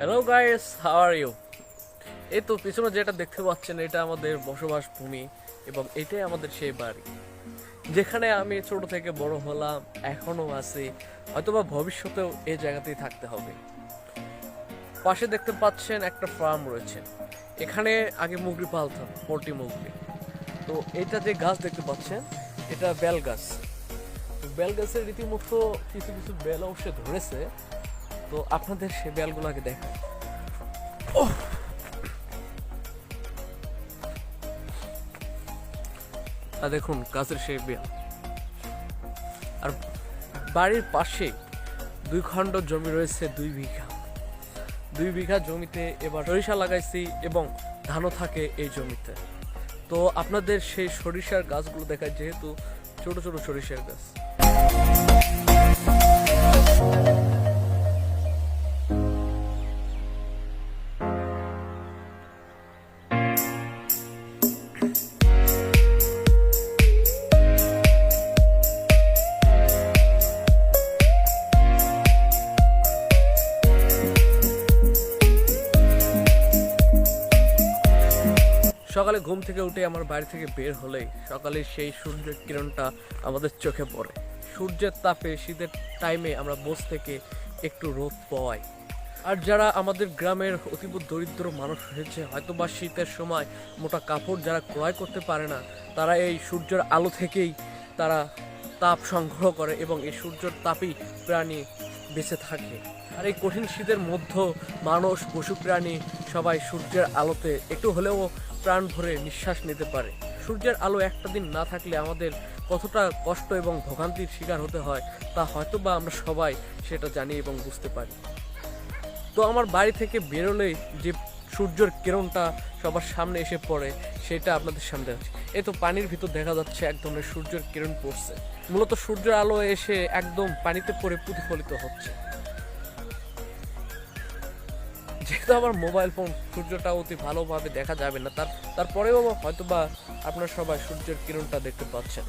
Hello guys, how are you? এই তো পিছনে যেটা দেখতে পাচ্ছেন এটা আমাদের বসবাস ভূমি এবং এটাই আমাদের সেই বাড়ি যেখানে আমি ছোট থেকে বড় হলাম, এখনো আছি, হয়তোবা ভবিষ্যতেও এই জায়গাতেই থাকতে হবে। পাশে দেখতে পাচ্ছেন একটা ফার্ম রয়েছে। এখানে আগে মুরগি পালতাম, পোল্ট্রি মুরগি। তো এটা যে গাছ দেখতে পাচ্ছেন এটা বেল গাছ। তো বেল গাছের রীতিমতো কিছু কিছু বেল অবশ্য ধরেছে। তো আপনাদের সে বেলগুলোকে দেখায়। দেখুন গাছের সেই বেল। আর বাড়ির পাশে 2 খণ্ড জমি রয়েছে, 2 বিঘা। 2 বিঘা জমিতে এবার সরিষা লাগাইছি এবং ধানও থাকে এই জমিতে। তো আপনাদের সেই সরিষার গাছগুলো দেখায়, যেহেতু ছোট ছোট সরিষার গাছ। সকালে ঘুম থেকে উঠে আমার বাড়ি থেকে বের হলেই সকালে সেই সূর্যের কিরণটা আমাদের চোখে পড়ে। সূর্যের তাপে শীতের টাইমে আমরা বস থেকে একটু রোদ পাই। আর যারা আমাদের গ্রামের অতীব দরিদ্র মানুষ হয়েছে, হয়তো বা শীতের সময় মোটা কাপড় যারা ক্রয় করতে পারে না, তারা এই সূর্যের আলো থেকেই তারা তাপ সংগ্রহ করে এবং এই সূর্যের তাপই প্রাণী বেঁচে থাকে। আর এই কঠিন শীতের মধ্যে মানুষ, পশু প্রাণী সবাই সূর্যের আলোতে একটু হলেও প্রাণ ভরে নিঃশ্বাস নিতে পারে। সূর্যের আলো একটা দিন না থাকলে আমাদের কতটা কষ্ট এবং ভোগান্তির শিকার হতে হয় তা হয়তো বা আমরা সবাই সেটা জানি এবং বুঝতে পারি। তো আমার বাড়ি থেকে বেরোলেই যে সূর্যের কিরণটা সবার সামনে এসে পড়ে সেটা আপনাদের সামনে আছে। এই তো পানির ভিতর দেখা যাচ্ছে এক ধরনের সূর্যের কিরণ পড়ছে। মূলত সূর্যের আলো এসে একদম পানিতে পড়ে প্রতিফলিত হচ্ছে। যেহেতু আমার মোবাইল ফোন সূর্যটা অতি ভালোভাবে দেখা যাবে না, তারপরেও হয়তো বা আপনারা সবাই সূর্যের কিরণটা দেখতে পাচ্ছেন।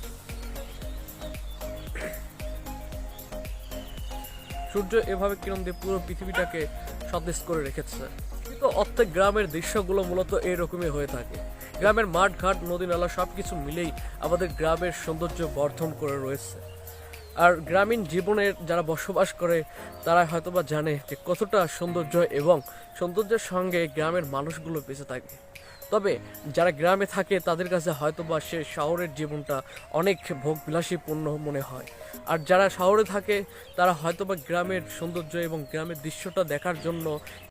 সূর্য এভাবে কিরণ দিয়ে পুরো পৃথিবীটাকে সতেজ করে রেখেছে। কিন্তু অর্ধেক গ্রামের দৃশ্যগুলো মূলত এইরকমই হয়ে থাকে। গ্রামের মাঠ ঘাট, নদী নালা সবকিছু মিলেই আমাদের গ্রামের সৌন্দর্য বর্ধন করে রয়েছে। আর গ্রামীণ জীবনের যারা বসবাস করে তারা হয়তোবা জানে যে কতটা সৌন্দর্য এবং সৌন্দর্যের সঙ্গে গ্রামের মানুষগুলো বেঁচে থাকে। তবে যারা গ্রামে থাকে তাদের কাছে হয়তোবা সে শহরের জীবনটা অনেক ভোগবিলাসীপূর্ণ মনে হয়। আর যারা শহরে থাকে তারা হয়তোবা গ্রামের সৌন্দর্য এবং গ্রামের দৃশ্যটা দেখার জন্য